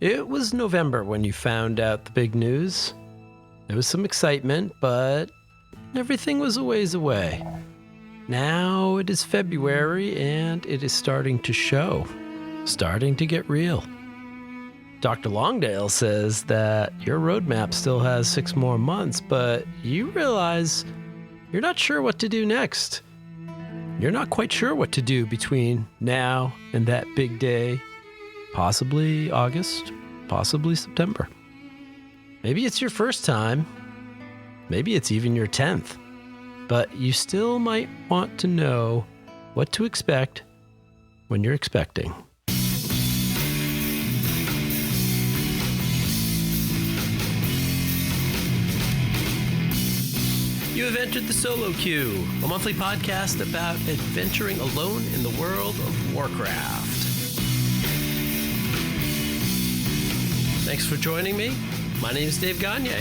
It was November when you found out the big news. There was some excitement, but everything was a ways away. Now it is February and it is starting to show, starting to get real. Dr. Longdale says that your roadmap still has 6 more months, but you realize you're not sure what to do next. You're not quite sure what to do between now and that big day, possibly August, possibly September. Maybe it's your first time, maybe it's even your 10th, but you still might want to know what to expect when you're expecting. You have entered the Solo Queue, a monthly podcast about adventuring alone in the world of Warcraft. Thanks for joining me. My name is Dave Gagne.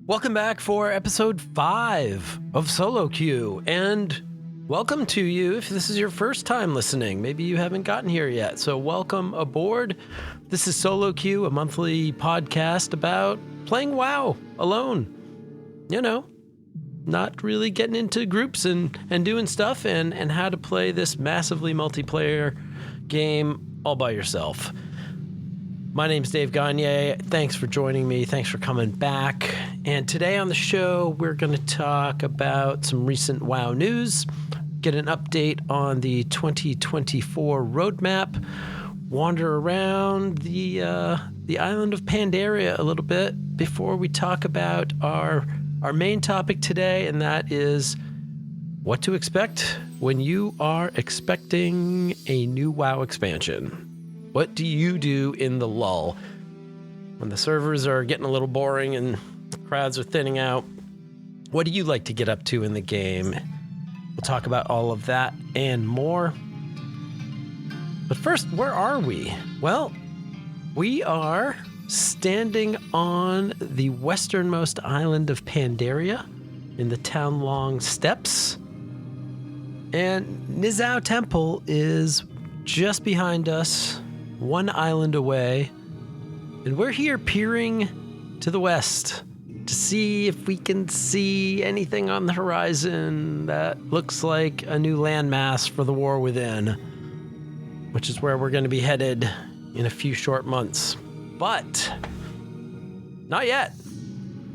Welcome back for episode 5 of Solo Queue, and welcome to you if this is your first time listening. Maybe you haven't gotten here yet, so welcome aboard. This is Solo Queue, a monthly podcast about playing WoW alone. You know, not really getting into groups and doing stuff and how to play this massively multiplayer game all by yourself. My name's Dave Gagne. Thanks for joining me. Thanks for coming back. And today on the show, we're going to talk about some recent WoW news, get an update on the 2024 roadmap, wander around the island of Pandaria a little bit before we talk about our main topic today, and that is what to expect when you are expecting a new WoW expansion. What do you do in the lull? When the servers are getting a little boring and the crowds are thinning out, what do you like to get up to in the game? We'll talk about all of that and more. But first, where are we? Well, we are standing on the westernmost island of Pandaria in the Townlong Steppes. And Nizhao Temple is just behind us, 1 island away, and we're here peering to the west to see if we can see anything on the horizon that looks like a new landmass for the War Within, which is where we're going to be headed in a few short months. But not yet.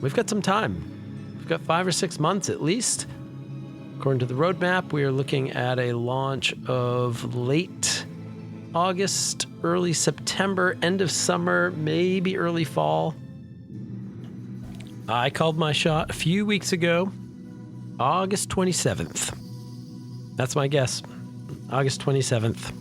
We've got some time. We've got 5 or 6 months at least. According to the roadmap, we are looking at a launch of late August, early September, end of summer, maybe early fall. I called my shot a few weeks ago, August 27th. That's my guess, August 27th.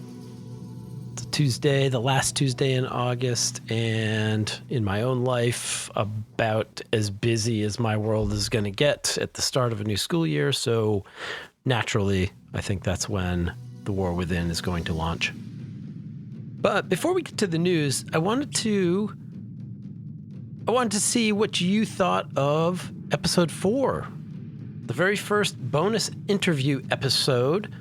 It's a Tuesday, the last Tuesday in August, and in my own life, about as busy as my world is going to get at the start of a new school year, so naturally, I think that's when The War Within is going to launch. But before we get to the news, I wanted to see what you thought of episode 4, the very first bonus interview episode,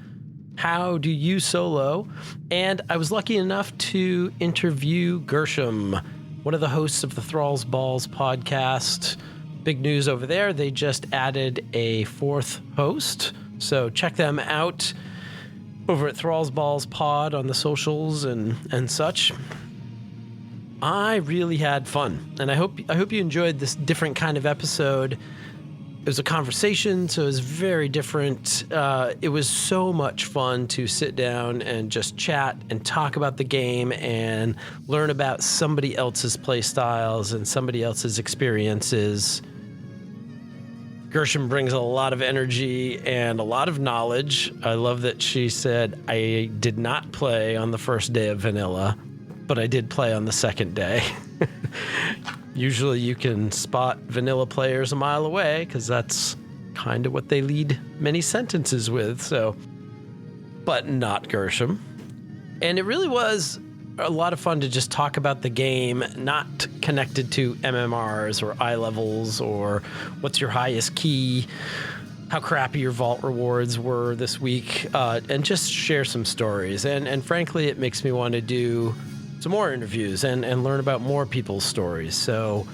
How Do You Solo? And I was lucky enough to interview Gershom, one of the hosts of the Thrall's Balls podcast. Big news over there. They just added a 4th host, so check them out over at Thrall's Balls Pod on the socials and such. I really had fun, and I hope you enjoyed this different kind of episode. It was a conversation, so it was very different. It was so much fun to sit down and just chat and talk about the game and learn about somebody else's play styles and somebody else's experiences. Gershom brings a lot of energy and a lot of knowledge. I love that she said, I did not play on the first day of vanilla, but I did play on the second day. Usually you can spot vanilla players a mile away because that's kind of what they lead many sentences with. So, but not Gershom. And it really was a lot of fun to just talk about the game, not connected to MMRs or eye levels or what's your highest key, how crappy your vault rewards were this week, and just share some stories. And frankly, it makes me want to do some more interviews and learn about more people's stories. So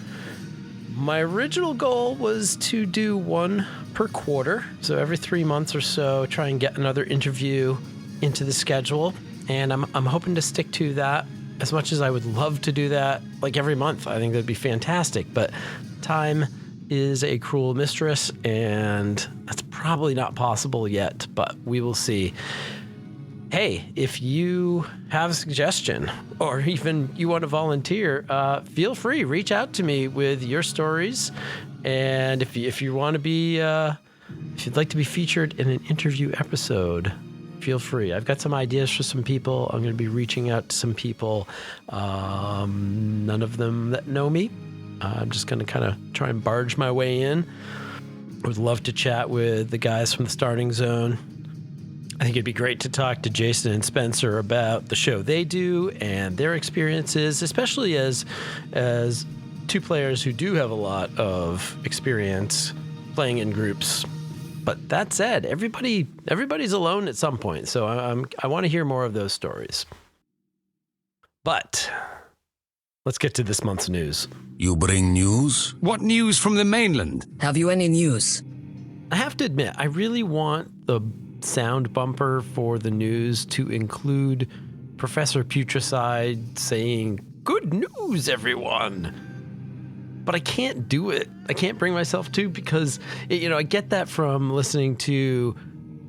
my original goal was to do one per quarter. So every 3 months or so, try and get another interview into the schedule. And I'm hoping to stick to that. As much as I would love to do that like every month, I think that'd be fantastic. But time is a cruel mistress, and that's probably not possible yet, but we will see. Hey, if you have a suggestion or even you want to volunteer, feel free, reach out to me with your stories. And if you want to be, if you'd like to be featured in an interview episode, feel free. I've got some ideas for some people. I'm going to be reaching out to some people, none of them that know me. I'm just going to kind of try and barge my way in. I would love to chat with the guys from the Starting Zone. I think it'd be great to talk to Jason and Spencer about the show they do and their experiences, especially as two players who do have a lot of experience playing in groups. But that said, everybody's alone at some point, so I want to hear more of those stories. But let's get to this month's news. You bring news? What news from the mainland? Have you any news? I have to admit, I really want the sound bumper for the news to include Professor Putricide saying, "Good news, everyone." But I can't do it. I can't bring myself to, because, I get that from listening to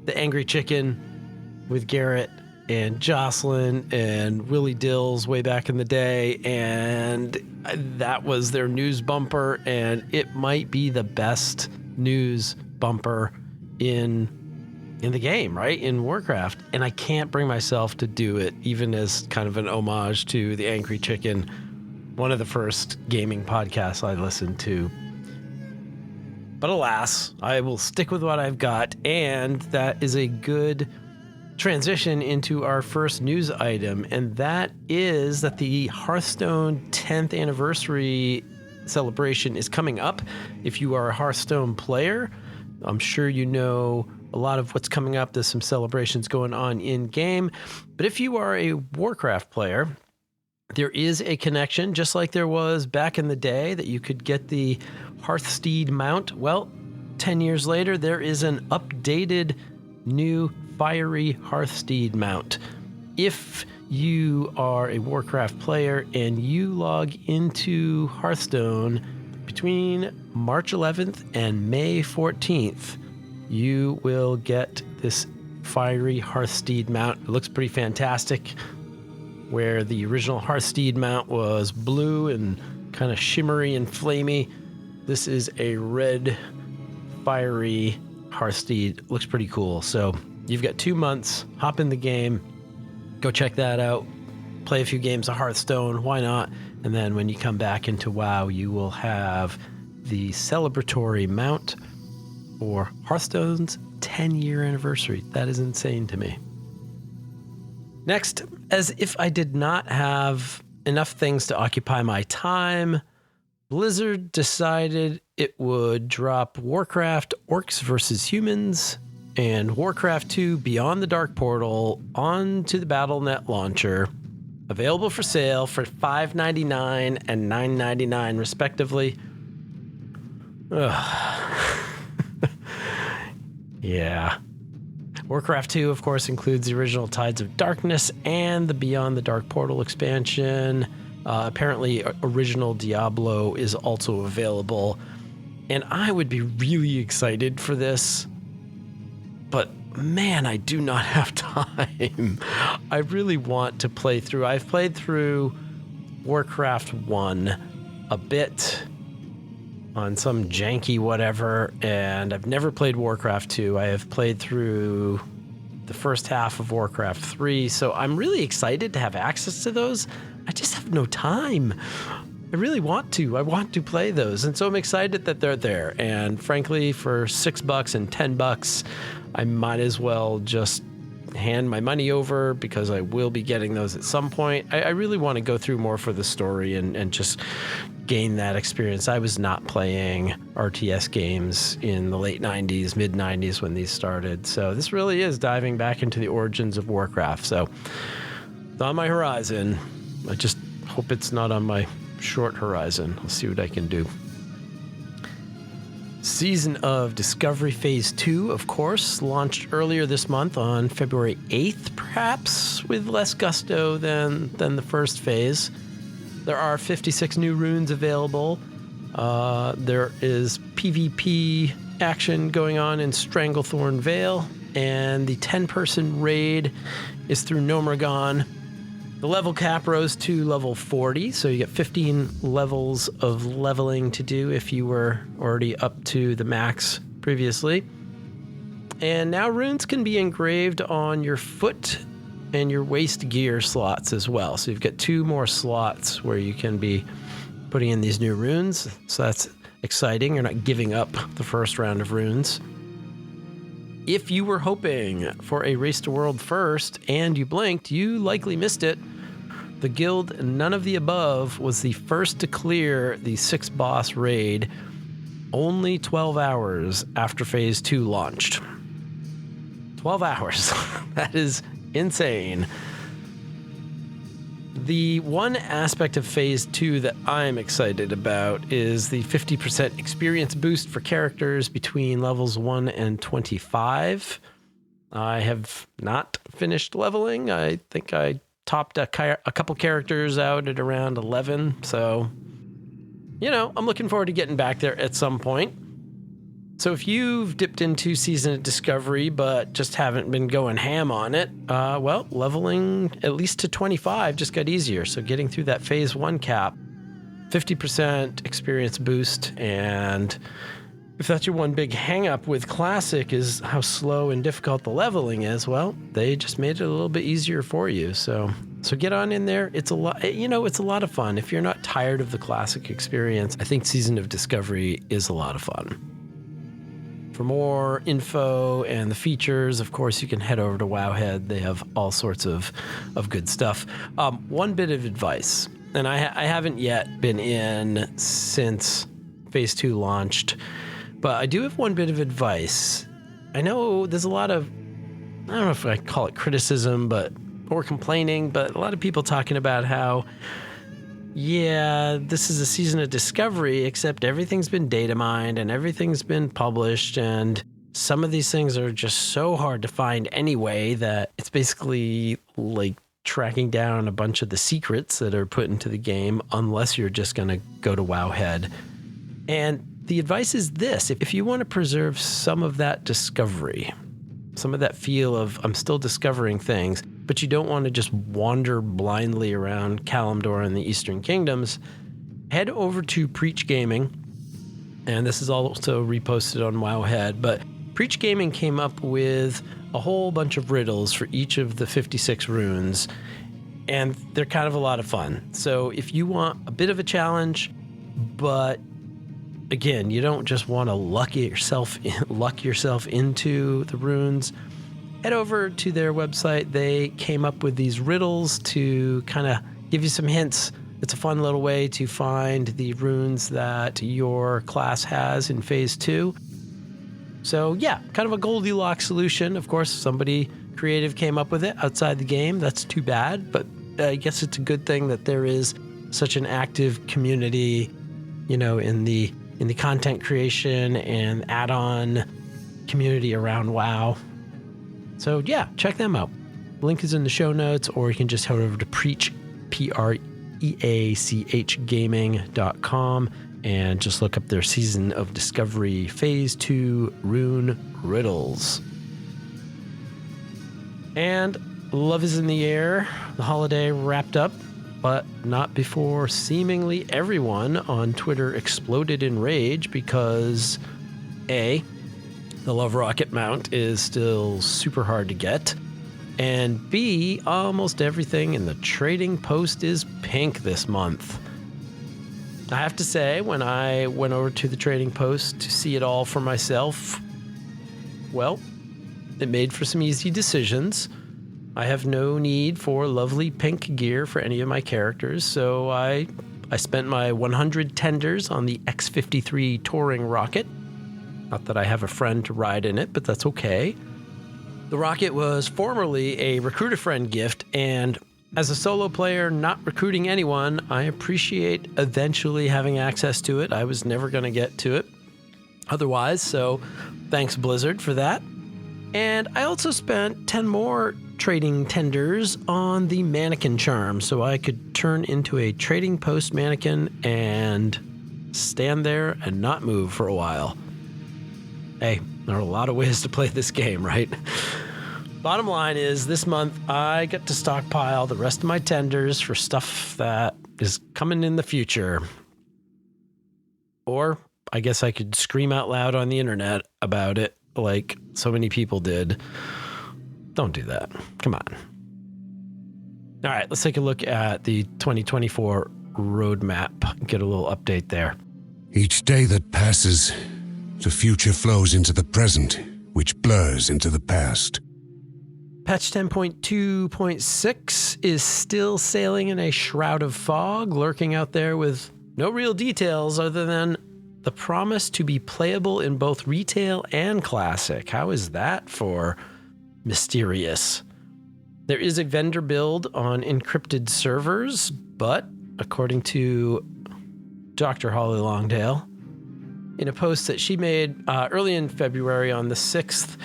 The Angry Chicken with Garrett and Jocelyn and Willie Dills way back in the day, and that was their news bumper, and it might be the best news bumper in the game, right? In Warcraft. And I can't bring myself to do it, even as kind of an homage to The Angry Chicken, one of the first gaming podcasts I listened to. But alas, I will stick with what I've got, and that is a good transition into our first news item, and that is that the Hearthstone 10th anniversary celebration is coming up. If you are a Hearthstone player, I'm sure you know a lot of what's coming up. There's some celebrations going on in game. But if you are a Warcraft player, there is a connection, just like there was back in the day, that you could get the Hearthsteed mount. Well, 10 years later, there is an updated new fiery Hearthsteed mount. If you are a Warcraft player and you log into Hearthstone between March 11th and May 14th, you will get this fiery Hearthsteed mount. It looks pretty fantastic. Where the original Hearthsteed mount was blue and kind of shimmery and flamey, this is a red, fiery Hearthsteed. Looks pretty cool. So you've got 2 months. Hop in the game. Go check that out. Play a few games of Hearthstone. Why not? And then when you come back into WoW, you will have the celebratory mount for Hearthstone's 10-year anniversary. That is insane to me. Next, as if I did not have enough things to occupy my time, Blizzard decided it would drop Warcraft Orcs vs. Humans and Warcraft 2 Beyond the Dark Portal onto the Battle.net launcher, available for sale for $5.99 and $9.99 respectively. Yeah. Warcraft 2, of course, includes the original Tides of Darkness and the Beyond the Dark Portal expansion. Apparently, original Diablo is also available. And I would be really excited for this. But man, I do not have time. I really want to play through. I've played through Warcraft 1 a bit on some janky whatever, and I've never played Warcraft 2. I have played through the first half of Warcraft 3, so I'm really excited to have access to those. I just have no time. I really want to. I want to play those, and so I'm excited that they're there. And frankly, for $6 and $10, I might as well just hand my money over because I will be getting those at some point. I really want to go through more for the story and just gain that experience. I was not playing RTS games in the late 90s, mid 90s when these started. So this really is diving back into the origins of Warcraft. So it's on my horizon. I just hope it's not on my short horizon. I'll see what I can do. Season of Discovery Phase 2, of course, launched earlier this month on February 8th, perhaps with less gusto than the first phase. There are 56 new runes available. There is PvP action going on in Stranglethorn Vale, and the 10-person raid is through Gnomeregan. The level cap rose to level 40, so you get 15 levels of leveling to do if you were already up to the max previously. And now runes can be engraved on your foot and your waist gear slots as well. So you've got 2 more slots where you can be putting in these new runes. So that's exciting. You're not giving up the first round of runes. If you were hoping for a Race to World first and you blinked, you likely missed it. The guild None of the Above was the first to clear the 6-boss raid only 12 hours after Phase 2 launched. 12 hours. That is insane. The one aspect of Phase 2 that I'm excited about is the 50% experience boost for characters between levels 1 and 25. I have not finished leveling. I think I topped a couple characters out at around 11. So, I'm looking forward to getting back there at some point. So if you've dipped into Season of Discovery but just haven't been going ham on it, leveling at least to 25 just got easier. So getting through that Phase 1 cap, 50% experience boost, and if that's your one big hang-up with Classic is how slow and difficult the leveling is, well, they just made it a little bit easier for you. So get on in there. It's a lot, it's a lot of fun. If you're not tired of the Classic experience, I think Season of Discovery is a lot of fun. For more info and the features, of course, you can head over to Wowhead. They have all sorts of good stuff. One bit of advice, and I haven't yet been in since Phase 2 launched, but I do have one bit of advice. I know there's a lot of, I don't know if I call it criticism, or complaining, but a lot of people talking about how, yeah, this is a Season of Discovery, except everything's been data mined and everything's been published, and some of these things are just so hard to find anyway that it's basically like tracking down a bunch of the secrets that are put into the game unless you're just going to go to Wowhead. And the advice is this: if you want to preserve some of that discovery, some of that feel of I'm still discovering things, but you don't want to just wander blindly around Kalimdor and the Eastern Kingdoms, head over to Preach Gaming. And this is also reposted on Wowhead, but Preach Gaming came up with a whole bunch of riddles for each of the 56 runes, and they're kind of a lot of fun. So if you want a bit of a challenge, but again, you don't just want to luck yourself into the runes, head over to their website. They came up with these riddles to kind of give you some hints. It's a fun little way to find the runes that your class has in Phase 2. So yeah, kind of a Goldilocks solution. Of course, somebody creative came up with it outside the game. That's too bad, but I guess it's a good thing that there is such an active community, in the content creation and add-on community around WoW. So yeah, check them out. Link is in the show notes, or you can just head over to Preach, PREACH gaming.com, and just look up their Season of Discovery Phase 2 Rune Riddles. And Love is in the Air. The holiday wrapped up, but not before seemingly everyone on Twitter exploded in rage because A, the Love Rocket mount is still super hard to get, and B, almost everything in the trading post is pink this month. I have to say, when I went over to the trading post to see it all for myself, well, it made for some easy decisions. I have no need for lovely pink gear for any of my characters, so I spent my 100 tenders on the X-53 touring rocket. Not that I have a friend to ride in it, but that's okay. The rocket was formerly a recruit-a-friend gift, and as a solo player not recruiting anyone, I appreciate eventually having access to it. I was never going to get to it otherwise, so thanks Blizzard for that. And I also spent 10 more trading tenders on the mannequin charm, so I could turn into a trading post mannequin and stand there and not move for a while. Hey, there are a lot of ways to play this game, right? Bottom line is, this month I get to stockpile the rest of my tenders for stuff that is coming in the future. Or I guess I could scream out loud on the internet about it like so many people did. Don't do that. Come on. All right, let's take a look at the 2024 roadmap. Get a little update there. Each day that passes, the future flows into the present, which blurs into the past. Patch 10.2.6 is still sailing in a shroud of fog, lurking out there with no real details other than the promise to be playable in both retail and classic. How is that for mysterious? There is a vendor build on encrypted servers, but according to Dr. Holly Longdale, in a post that she made early in February on the 6th,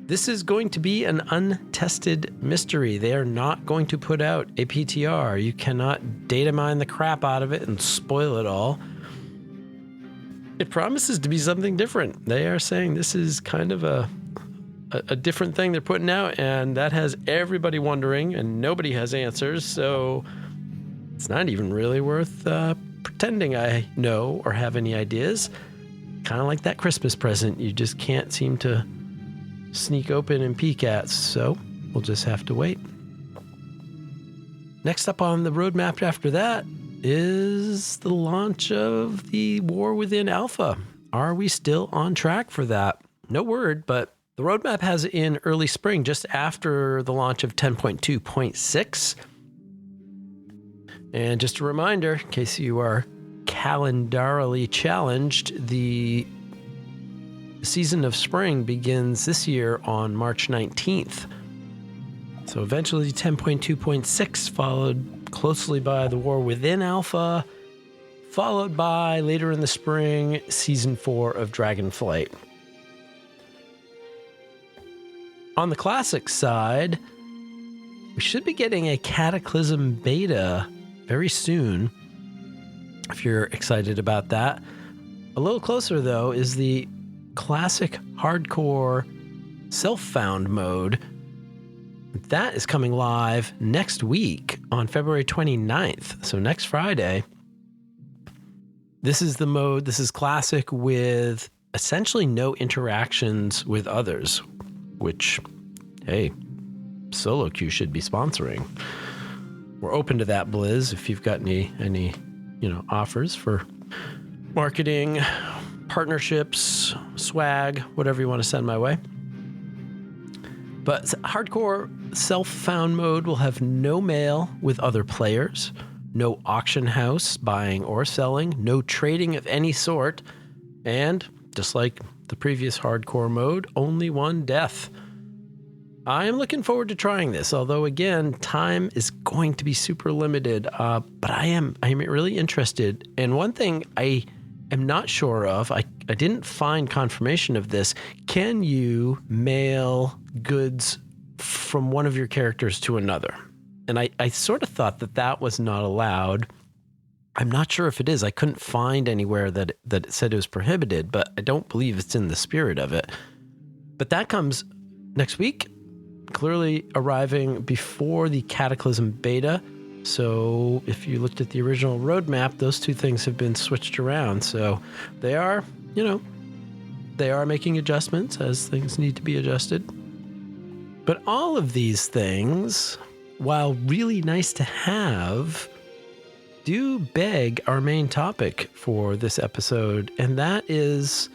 this is going to be an untested mystery. They are not going to put out a PTR. You cannot data mine the crap out of it and spoil it all. It promises to be something different. They are saying this is kind of a different thing they're putting out, and that has everybody wondering, and nobody has answers, so it's not even really worth pretending I know or have any ideas. Kind of like that Christmas present you just can't seem to sneak open and peek at, so we'll just have to wait. Next up on the roadmap after that is the launch of the War Within Alpha. Are we still on track for that? No word, but the roadmap has it in early spring, just after the launch of 10.2.6. And just a reminder, in case you are calendarily challenged, the season of spring begins this year on March 19th. So eventually 10.2.6, followed closely by the War Within Alpha, followed by later in the spring, Season 4 of Dragonflight. On the classic side, we should be getting a Cataclysm beta very soon, if you're excited about that. A little closer, though, is the classic hardcore self-found mode. That is coming live next week on February 29th, so next Friday. This is the mode, this is classic with essentially no interactions with others, which, hey, Solo Queue should be sponsoring. We're open to that, Blizz, if you've got any offers for marketing, partnerships, swag, whatever you want to send my way. But hardcore self-found mode will have no mail with other players, no auction house buying or selling, no trading of any sort, and just like the previous hardcore mode, only one death. I am looking forward to trying this, although again, time is going to be super limited, but I am really interested. And one thing I am not sure of, I didn't find confirmation of this. Can you mail goods from one of your characters to another? And I sort of thought that was not allowed. I'm not sure if it is. I couldn't find anywhere that it said it was prohibited, but I don't believe it's in the spirit of it. But that comes next week, clearly arriving before the Cataclysm beta. So if you looked at the original roadmap, those two things have been switched around. So they are making adjustments as things need to be adjusted. But all of these things, while really nice to have, do beg our main topic for this episode. And that is,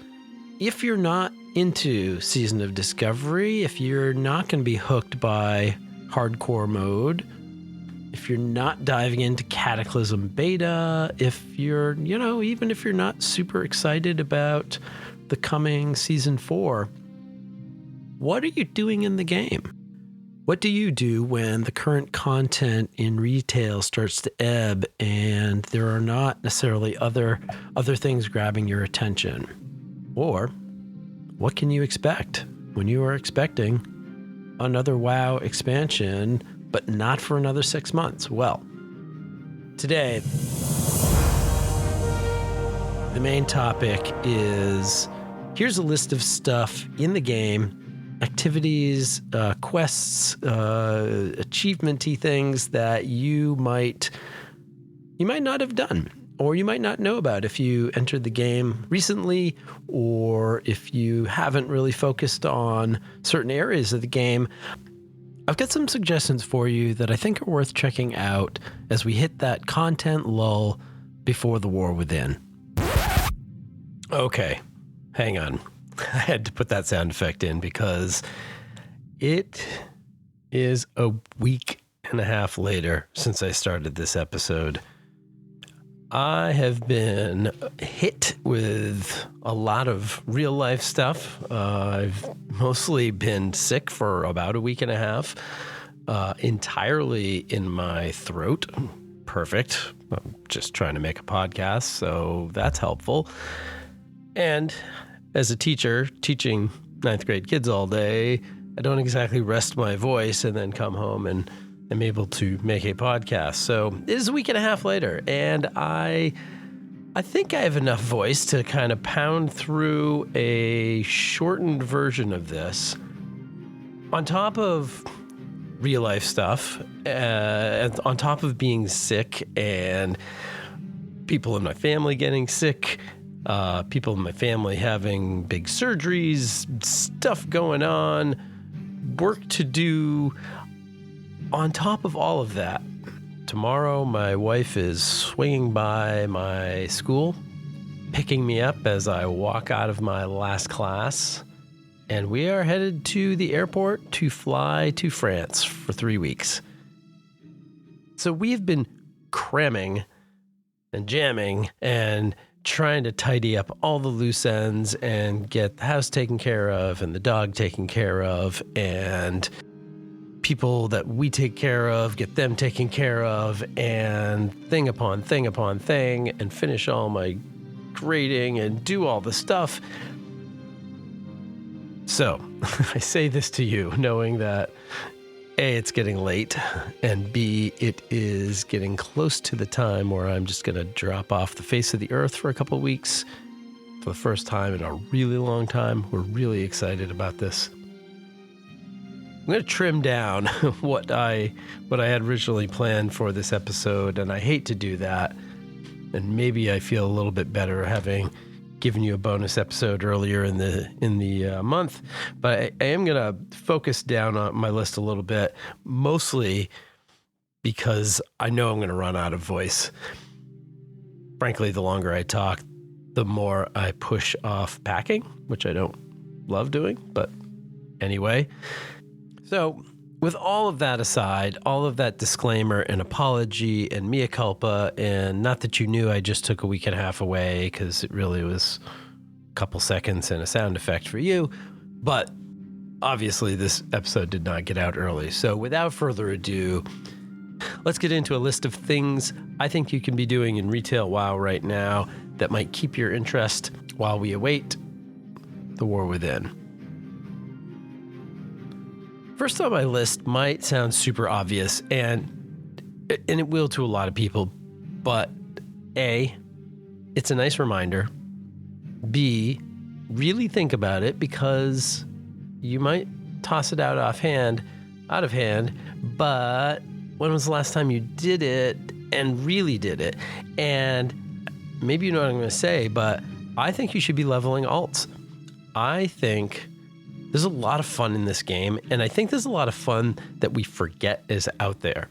if you're not into Season of Discovery, if you're not going to be hooked by hardcore mode, if you're not diving into Cataclysm Beta, if you're, even if you're not super excited about the coming Season 4, what are you doing in the game? What do you do when the current content in retail starts to ebb and there are not necessarily other things grabbing your attention? Or what can you expect when you are expecting another WoW expansion, but not for another 6 months? Well, today, the main topic is, here's a list of stuff in the game, activities, quests, achievement-y things that you might not have done, or you might not know about if you entered the game recently, or if you haven't really focused on certain areas of the game. I've got some suggestions for you that I think are worth checking out as we hit that content lull before the War Within. Okay, hang on. I had to put that sound effect in because it is a week and a half later since I started this episode. I have been hit with a lot of real life stuff. I've mostly been sick for about a week and a half, entirely in my throat. Perfect. I'm just trying to make a podcast, so that's helpful. And as a teacher, teaching 9th grade kids all day, I don't exactly rest my voice and then come home and am able to make a podcast. So it is a week and a half later, and I think I have enough voice to kind of pound through a shortened version of this. On top of real life stuff, on top of being sick and people in my family getting sick, people in my family having big surgeries, stuff going on, work to do. On top of all of that, tomorrow my wife is swinging by my school, picking me up as I walk out of my last class, and we are headed to the airport to fly to France for 3 weeks. So we've been cramming and jamming and trying to tidy up all the loose ends and get the house taken care of and the dog taken care of and people that we take care of, get them taken care of, and thing upon thing upon thing, and finish all my grading and do all the stuff. So I say this to you knowing that A, it's getting late, and B, it is getting close to the time where I'm just going to drop off the face of the earth for a couple of weeks for the first time in a really long time. We're really excited about this. I'm going to trim down what I had originally planned for this episode, and I hate to do that. And maybe I feel a little bit better having given you a bonus episode earlier in the month, but I am going to focus down on my list a little bit, mostly because I know I'm going to run out of voice. Frankly, the longer I talk, the more I push off packing, which I don't love doing, but anyway. So with all of that aside, all of that disclaimer and apology and mea culpa, and not that you knew I just took a week and a half away because it really was a couple seconds and a sound effect for you, but obviously this episode did not get out early. So without further ado, let's get into a list of things I think you can be doing in retail WoW right now that might keep your interest while we await the War Within. First on my list might sound super obvious, and it will to a lot of people, but A, it's a nice reminder. B, really think about it because you might toss it out of hand, but when was the last time you did it and really did it? And maybe you know what I'm going to say, but I think you should be leveling alts. I think there's a lot of fun in this game, and I think there's a lot of fun that we forget is out there.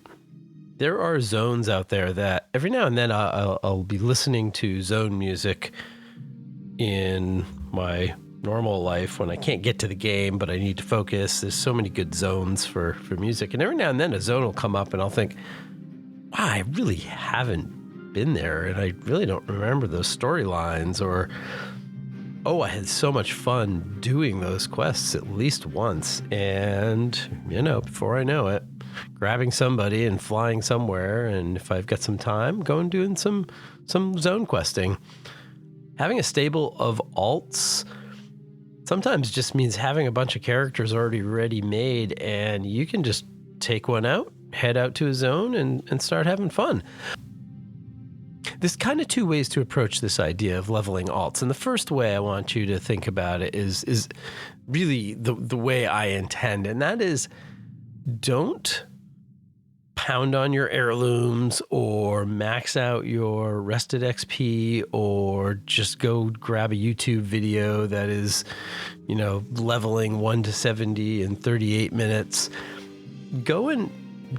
There are zones out there that every now and then I'll be listening to zone music in my normal life when I can't get to the game, but I need to focus. There's so many good zones for music. And every now and then a zone will come up and I'll think, wow, I really haven't been there. And I really don't remember those storylines, or, oh, I had so much fun doing those quests at least once. And, before I know it, grabbing somebody and flying somewhere. And if I've got some time, going doing some zone questing. Having a stable of alts sometimes just means having a bunch of characters already ready made, and you can just take one out, head out to a zone, and start having fun. There's kind of two ways to approach this idea of leveling alts. And the first way I want you to think about it is really the way I intend, and that is, don't pound on your heirlooms or max out your rested XP, or just go grab a YouTube video that is, leveling 1 to 70 in 38 minutes. Go and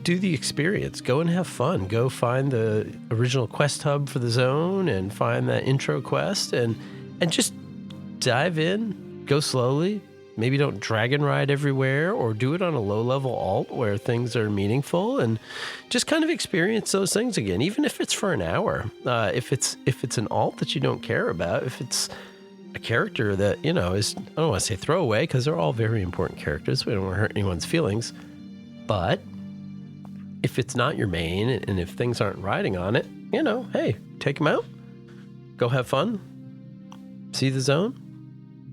do the experience. Go and have fun. Go find the original quest hub for the zone and find that intro quest and just dive in. Go slowly. Maybe don't dragon ride everywhere, or do it on a low-level alt where things are meaningful, and just kind of experience those things again, even if it's for an hour. If it's an alt that you don't care about, if it's a character that, is, I don't want to say throwaway, because they're all very important characters. We don't want to hurt anyone's feelings. But if it's not your main, and if things aren't riding on it, hey, take them out. Go have fun. See the zone.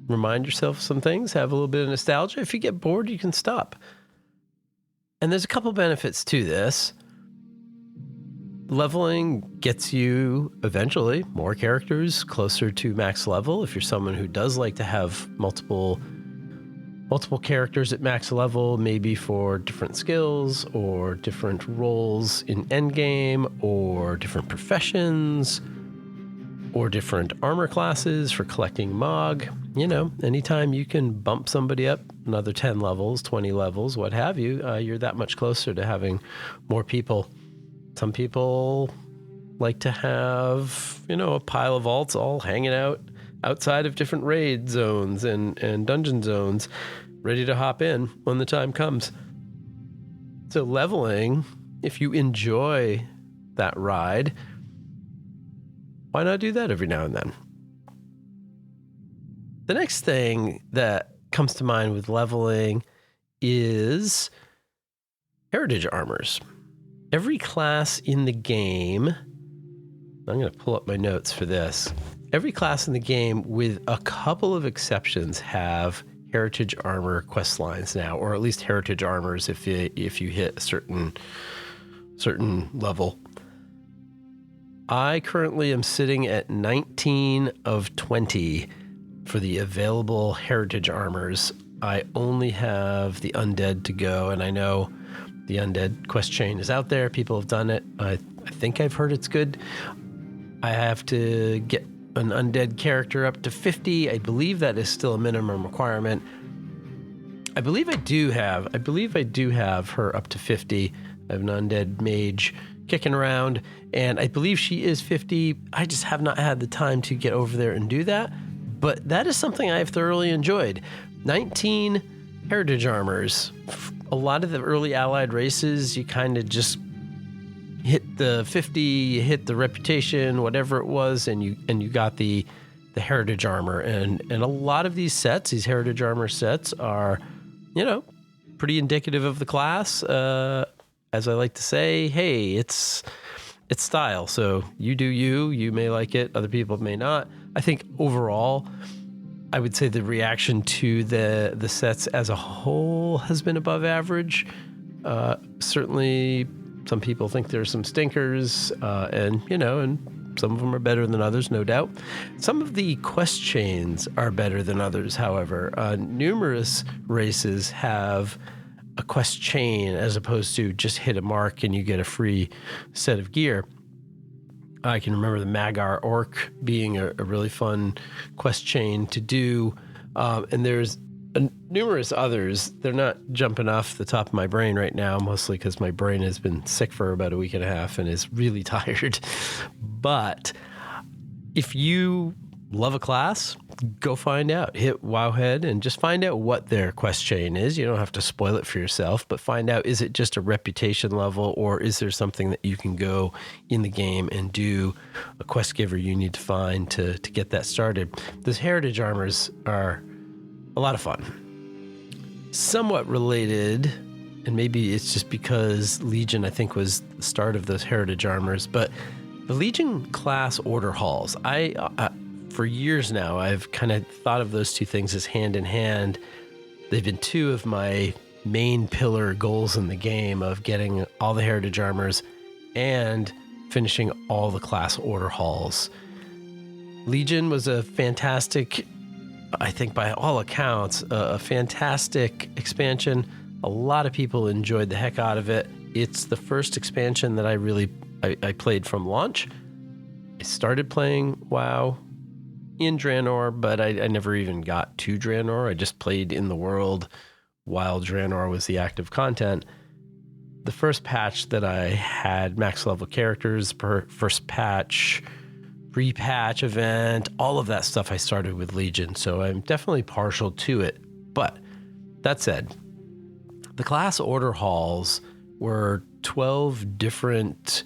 Remind yourself of some things, have a little bit of nostalgia. If you get bored, you can stop. And there's a couple benefits to this. Leveling gets you eventually more characters closer to max level. If you're someone who does like to have multiple characters at max level, maybe for different skills or different roles in endgame, or different professions, or different armor classes for collecting Mog. Anytime you can bump somebody up another 10 levels, 20 levels, what have you, you're that much closer to having more people. Some people like to have, a pile of alts all hanging out outside of different raid zones and dungeon zones, ready to hop in when the time comes. So leveling, if you enjoy that ride, why not do that every now and then? The next thing that comes to mind with leveling is heritage armors. Every class in the game, I'm going to pull up my notes for this. Every class in the game, with a couple of exceptions, have heritage armor quest lines now, or at least heritage armors if you hit a certain level. I currently am sitting at 19 of 20 for the available heritage armors. I only have the undead to go, and I know the undead quest chain is out there. People have done it. I think I've heard it's good. I have to get an undead character up to 50. I believe that is still a minimum requirement. I believe I do have her up to 50. I have an undead mage kicking around, and I believe she is 50. I just have not had the time to get over there and do that, but that is something I have thoroughly enjoyed. 19 heritage armors. A lot of the early allied races, you kind of just hit the 50, you hit the reputation, whatever it was, and you got the heritage armor. And a lot of these sets, these heritage armor sets, are, pretty indicative of the class. As I like to say, hey, it's style. So you do you may like it, other people may not. I think overall, I would say the reaction to the sets as a whole has been above average. Certainly, some people think there's some stinkers, and some of them are better than others, no doubt. Some of the quest chains are better than others, however. Numerous races have a quest chain as opposed to just hit a mark and you get a free set of gear. I can remember the Magar Orc being a really fun quest chain to do. And there's numerous others. They're not jumping off the top of my brain right now, mostly because my brain has been sick for about a week and a half and is really tired. But if you love a class, go find out. Hit Wowhead and just find out what their quest chain is. You don't have to spoil it for yourself, but find out, is it just a reputation level, or is there something that you can go in the game and do, a quest giver you need to find to get that started. Those heritage armors are a lot of fun. Somewhat related, and maybe it's just because Legion, I think, was the start of those heritage armors, but the Legion class order halls, for years now, I've kind of thought of those two things as hand in hand. They've been two of my main pillar goals in the game, of getting all the heritage armors and finishing all the class order halls. Legion was a fantastic, I think by all accounts, a fantastic expansion. A lot of people enjoyed the heck out of it. It's the first expansion that I played from launch. I started playing WoW in Draenor, but I never even got to Draenor. I just played in the world while Draenor was the active content. The first patch that I had max level characters, first patch, pre-patch event, all of that stuff I started with Legion, so I'm definitely partial to it. But that said, the class order halls were 12 different,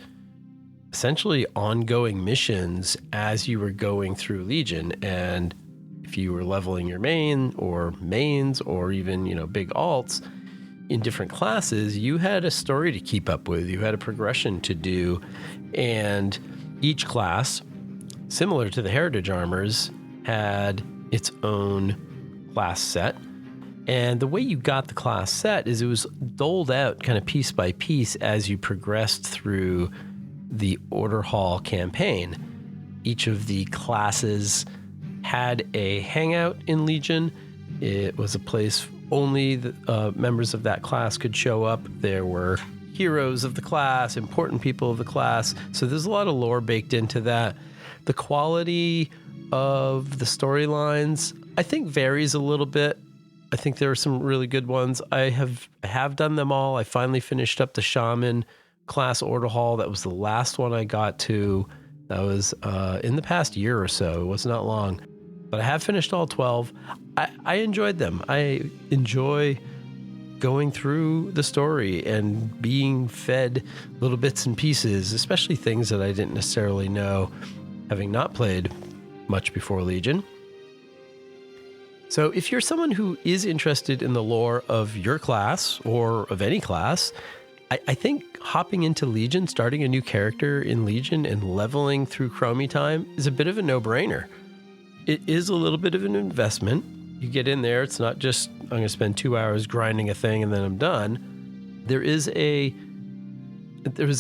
essentially ongoing missions as you were going through Legion. And if you were leveling your mains or even, big alts in different classes, you had a story to keep up with. You had a progression to do. And each class, similar to the heritage armors, had its own class set. And the way you got the class set is it was doled out kind of piece by piece as you progressed through the Order Hall campaign. Each of the classes had a hangout in Legion. It was a place only the members of that class could show up. There were heroes of the class, important people of the class. So there's a lot of lore baked into that. The quality of the storylines, I think, varies a little bit. I think there are some really good ones. I have done them all. I finally finished up the Shaman class order hall. That was the last one I got to. That was in the past year or so. It was not long. But I have finished all 12. I enjoyed them. I enjoy going through the story and being fed little bits and pieces, especially things that I didn't necessarily know, having not played much before Legion. So if you're someone who is interested in the lore of your class or of any class, I think hopping into Legion, starting a new character in Legion and leveling through Chromie time is a bit of a no-brainer. It is a little bit of an investment. You get in there, it's not just, I'm going to spend 2 hours grinding a thing and then I'm done. There was a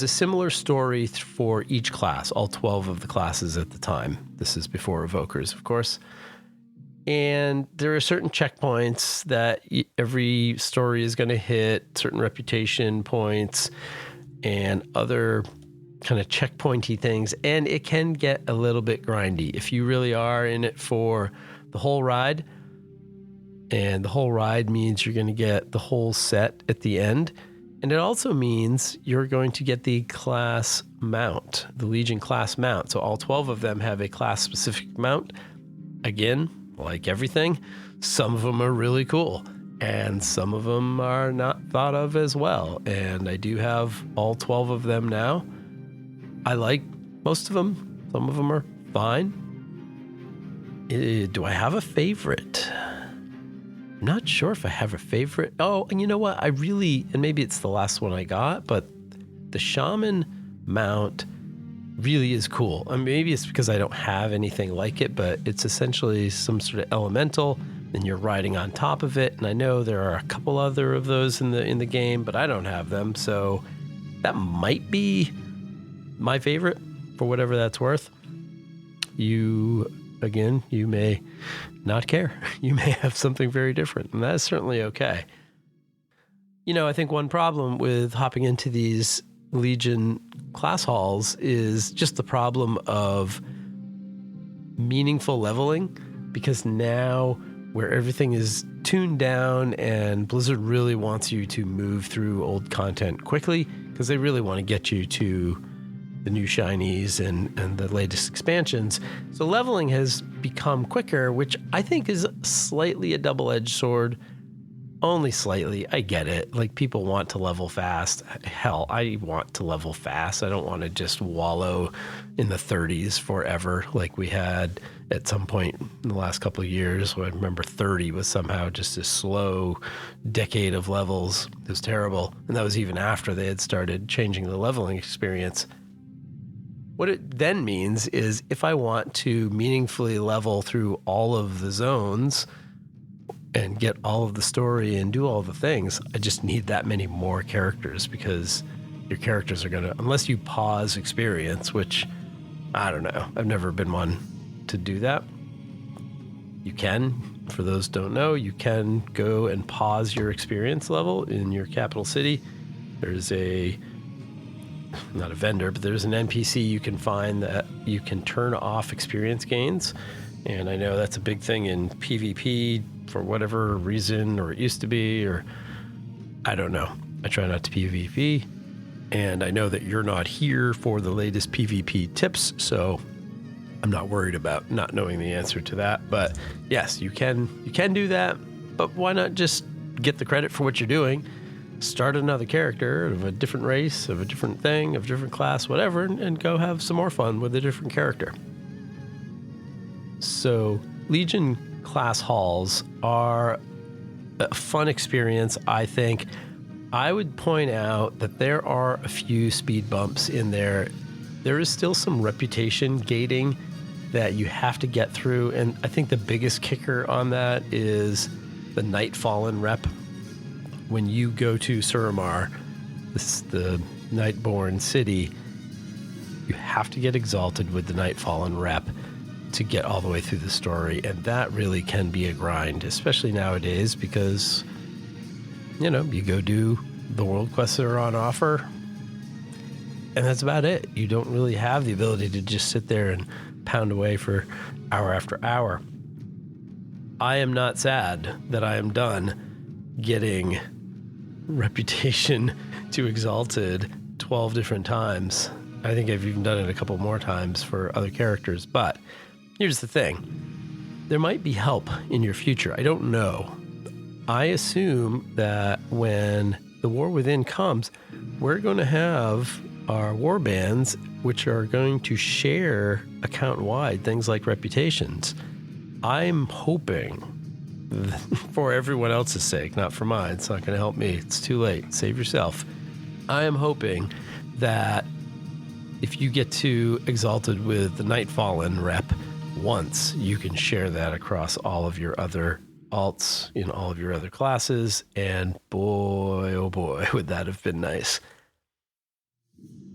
similar story for each class, all 12 of the classes at the time. This is before Evokers, of course. And there are certain checkpoints that every story is going to hit, certain reputation points and other kind of checkpointy things. And it can get a little bit grindy if you really are in it for the whole ride. And the whole ride means you're going to get the whole set at the end. And it also means you're going to get the class mount, the Legion class mount. So all 12 of them have a class-specific mount. Again, like everything, some of them are really cool and some of them are not thought of as well. And I do have all 12 of them now. I like most of them. Some of them are fine. Do I have a favorite? I'm not sure if I have a favorite. Oh, and you know what? And maybe it's the last one I got, but the Shaman mount really is cool. I mean, maybe it's because I don't have anything like it, but it's essentially some sort of elemental and you're riding on top of it. And I know there are a couple other of those in the game, but I don't have them. So that might be my favorite for whatever that's worth. You may not care. You may have something very different, and that's certainly okay. I think one problem with hopping into these Legion class halls is just the problem of meaningful leveling, because now where everything is tuned down and Blizzard really wants you to move through old content quickly because they really want to get you to the new shinies and the latest expansions. So leveling has become quicker, which I think is slightly a double-edged sword. Only slightly. I get it. Like, people want to level fast. Hell, I want to level fast. I don't want to just wallow in the 30s forever like we had at some point in the last couple of years. I remember 30 was somehow just a slow decade of levels. It was terrible. And that was even after they had started changing the leveling experience. What it then means is if I want to meaningfully level through all of the zones and get all of the story and do all the things, I just need that many more characters, because your characters are going to, unless you pause experience, which I don't know. I've never been one to do that. You can, for those who don't know, you can go and pause your experience level in your capital city. There's not a vendor, but there's an NPC you can find that you can turn off experience gains. And I know that's a big thing in PvP for whatever reason, or it used to be, or I don't know. I try not to PvP, and I know that you're not here for the latest PvP tips, so I'm not worried about not knowing the answer to that. But yes, you can do that, but why not just get the credit for what you're doing? Start another character of a different race, of a different thing, of a different class, whatever, and go have some more fun with a different character. So Legion class halls are a fun experience, I think. I would point out that there are a few speed bumps in there. There is still some reputation gating that you have to get through, and I think the biggest kicker on that is the Nightfallen rep. When you go to Suramar, this is the Nightborn city, you have to get exalted with the Nightfallen rep to get all the way through the story, and that really can be a grind, especially nowadays, because you go do the world quests that are on offer, and that's about it. You don't really have the ability to just sit there and pound away for hour after hour. I am not sad that I am done getting reputation to exalted 12 different times. I think I've even done it a couple more times for other characters, but here's the thing. There might be help in your future. I don't know. I assume that when the War Within comes, we're going to have our war bands, which are going to share account-wide things like reputations. I'm hoping, for everyone else's sake, not for mine, it's not going to help me. It's too late. Save yourself. I am hoping that if you get to Exalted with the Nightfallen rep once, you can share that across all of your other alts in all of your other classes, and boy, oh boy, would that have been nice.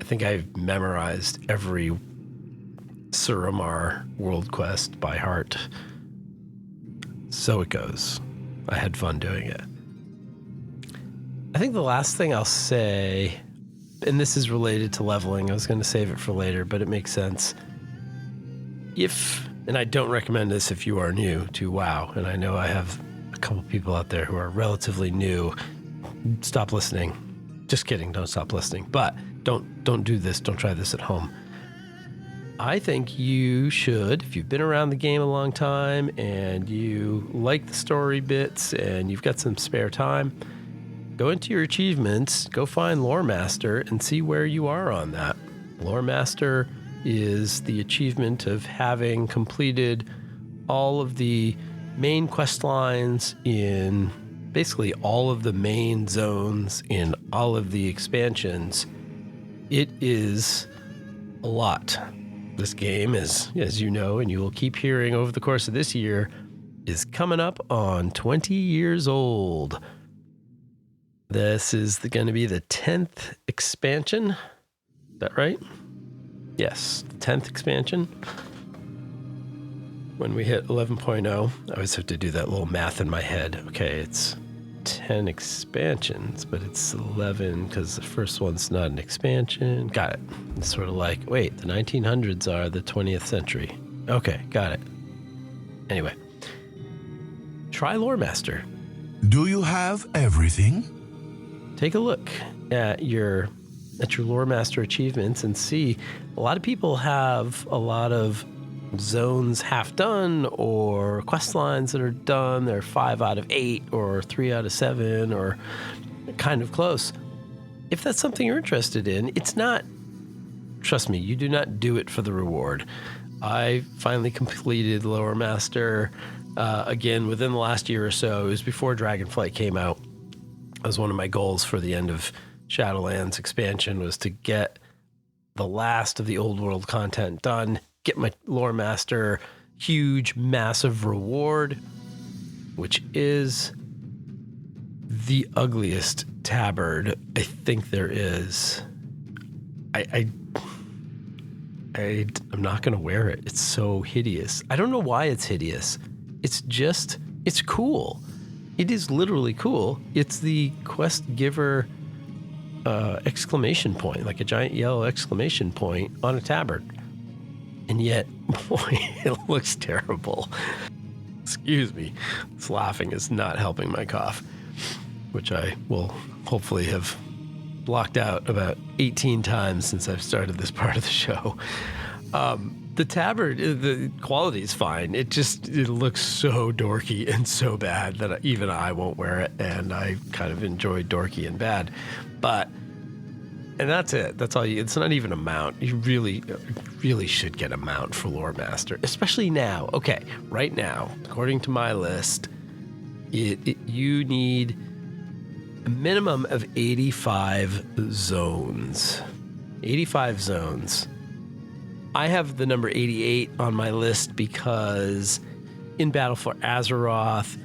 I think I've memorized every Suramar world quest by heart. So it goes. I had fun doing it. I think the last thing I'll say, and this is related to leveling, I was going to save it for later, but it makes sense. And I don't recommend this if you are new to WoW, and I know I have a couple people out there who are relatively new. Stop listening. Just kidding, don't stop listening. But don't do this, don't try this at home. I think you should, if you've been around the game a long time and you like the story bits and you've got some spare time, go into your achievements, go find Lore Master and see where you are on that. Lore Master is the achievement of having completed all of the main quest lines in basically all of the main zones in all of the expansions. It is a lot. This game is, as you know, and you will keep hearing over the course of this year, is coming up on 20 years old. This is going to be the 10th expansion. Is that right? Yes, the 10th expansion. When we hit 11.0, I always have to do that little math in my head. Okay, it's 10 expansions, but it's 11 because the first one's not an expansion. Got it. It's sort of like, wait, the 1900s are the 20th century. Okay, got it. Anyway, try Lore Master. Do you have everything? Take a look at your at your Lore Master achievements and see a lot of people have a lot of zones half done or quest lines that are done. They're 5 out of 8 or 3 out of 7 or kind of close. If that's something you're interested in, it's not, trust me, you do not do it for the reward. I finally completed Lore Master again within the last year or so. It was before Dragonflight came out. That was one of my goals for the end of Shadowlands expansion, was to get the last of the old world content done, get my Lore Master huge, massive reward, which is the ugliest tabard I think there is. I'm not going to wear it. It's so hideous. I don't know why it's hideous. It's cool. It is literally cool. It's the quest giver exclamation point, like a giant yellow exclamation point on a tabard. And yet, boy, it looks terrible. Excuse me. This laughing is not helping my cough, which I will hopefully have blocked out about 18 times since I've started this part of the show. The tabard, the quality is fine. It looks so dorky and so bad that even I won't wear it, and I kind of enjoy dorky and bad. And that's it. That's all it's not even a mount. You really should get a mount for Lore Master, especially now. Okay, right now, according to my list, you need a minimum of 85 zones. 85 zones. I have the number 88 on my list because in Battle for Azeroth,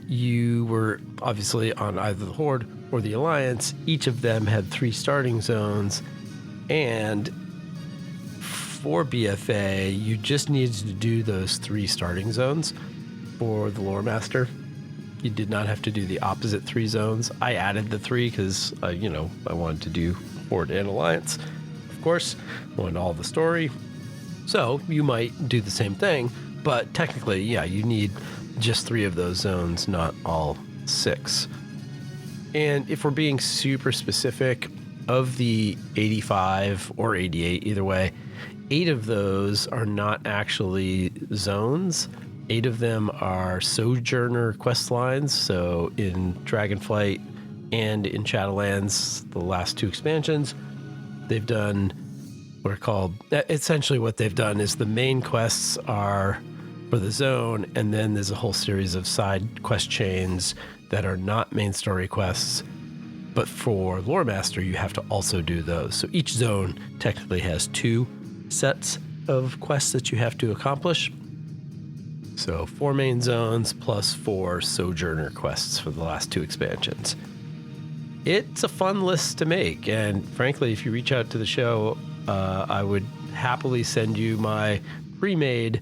you were obviously on either the Horde or the Alliance. Each of them had 3 starting zones, and for BFA, you just needed to do those 3 starting zones for the Lore Master. You did not have to do the opposite 3 zones. I added the 3 because, I wanted to do Horde and Alliance. Of course, I wanted all the story. So you might do the same thing, but technically, yeah, you need just 3 of those zones, not all 6. And if we're being super specific, of the 85 or 88, either way, 8 of those are not actually zones. 8 of them are Sojourner quest lines. So in Dragonflight and in Shadowlands, the last 2 expansions, they've done what are called, essentially what they've done is the main quests are for the zone, and then there's a whole series of side quest chains that are not main story quests. But for Lore Master, you have to also do those. So each zone technically has 2 sets of quests that you have to accomplish. So 4 main zones plus 4 Sojourner quests for the last 2 expansions. It's a fun list to make, and frankly, if you reach out to the show, I would happily send you my pre-made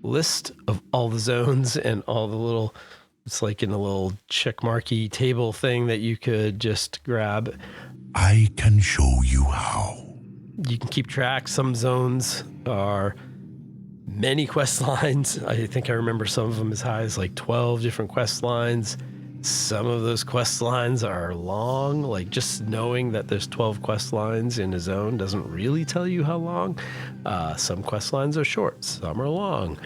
list of all the zones and all the little, it's like in a little checkmarky table thing that you could just grab. I can show you how. You can keep track. Some zones are many quest lines. I think I remember some of them as high as like 12 different quest lines. Some of those quest lines are long. Like just knowing that there's 12 quest lines in a zone doesn't really tell you how long. Some quest lines are short. Some are long.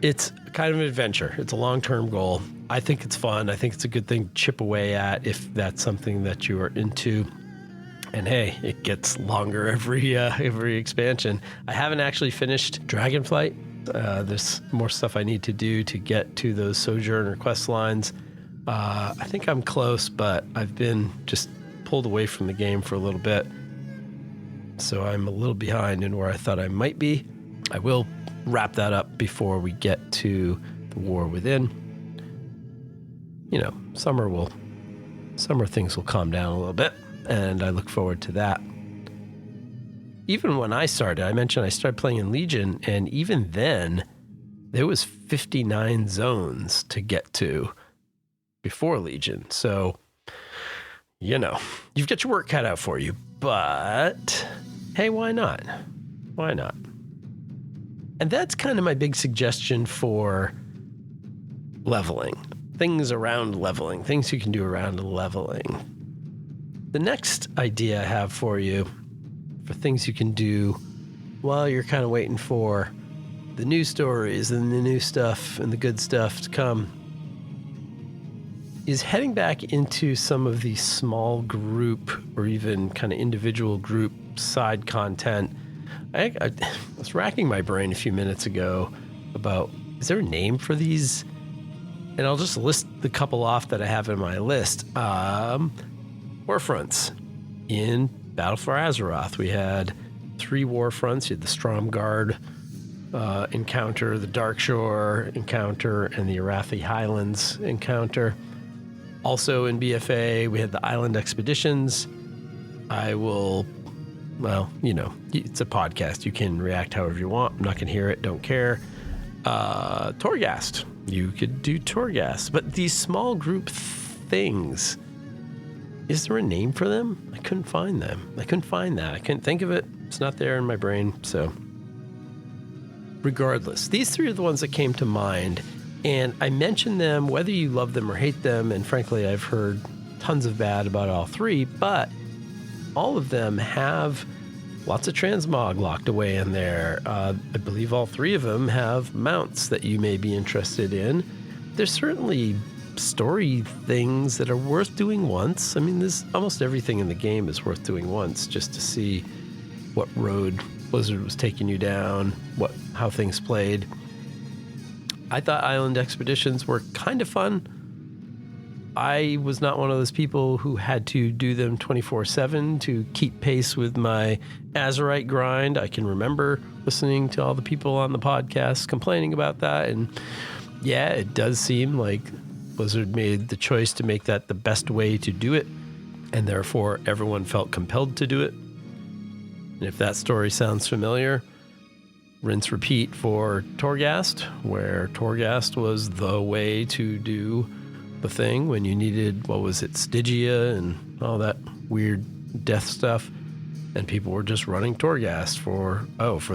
It's kind of an adventure. It's a long-term goal. I think it's fun. I think it's a good thing to chip away at if that's something that you are into. And hey, it gets longer every expansion. I haven't actually finished Dragonflight. There's more stuff I need to do to get to those Sojourner quest lines. I think I'm close, but I've been just pulled away from the game for a little bit. So I'm a little behind in where I thought I might be. I will wrap that up before we get to the War Within. Summer things will calm down a little bit, and I look forward to that. Even when I started, I mentioned I started playing in Legion, and even then, there was 59 zones to get to before Legion. So, you've got your work cut out for you. But, hey, why not? Why not? And that's kind of my big suggestion for leveling. Things around leveling. Things you can do around leveling. The next idea I have for you, for things you can do while you're kind of waiting for the news stories and the new stuff and the good stuff to come, is heading back into some of the small group or even kind of individual group side content. I was racking my brain a few minutes ago about, is there a name for these? And I'll just list the couple off that I have in my list. Warfronts. In Battle for Azeroth, we had 3 warfronts. You had the Stromgarde encounter, the Darkshore encounter, and the Arathi Highlands encounter. Also in BFA, we had the Island Expeditions. It's a podcast. You can react however you want. I'm not going to hear it. Don't care. Torghast. You could do Torghast. But these small group things, is there a name for them? I couldn't find them. I couldn't find that. I couldn't think of it. It's not there in my brain. So regardless, these 3 are the ones that came to mind. And I mentioned them, whether you love them or hate them. And frankly, I've heard tons of bad about all 3, but all of them have lots of transmog locked away in there. I believe all 3 of them have mounts that you may be interested in. There's certainly story things that are worth doing once. I mean, there's almost everything in the game is worth doing once, just to see what road Blizzard was taking you down, how things played. I thought Island Expeditions were kind of fun. I was not one of those people who had to do them 24/7 to keep pace with my Azerite grind. I can remember listening to all the people on the podcast complaining about that. And yeah, it does seem like Blizzard made the choice to make that the best way to do it. And therefore, everyone felt compelled to do it. And if that story sounds familiar, rinse repeat for Torghast, where Torghast was the way to do the thing when you needed, Stygia and all that weird death stuff. And people were just running Torghast for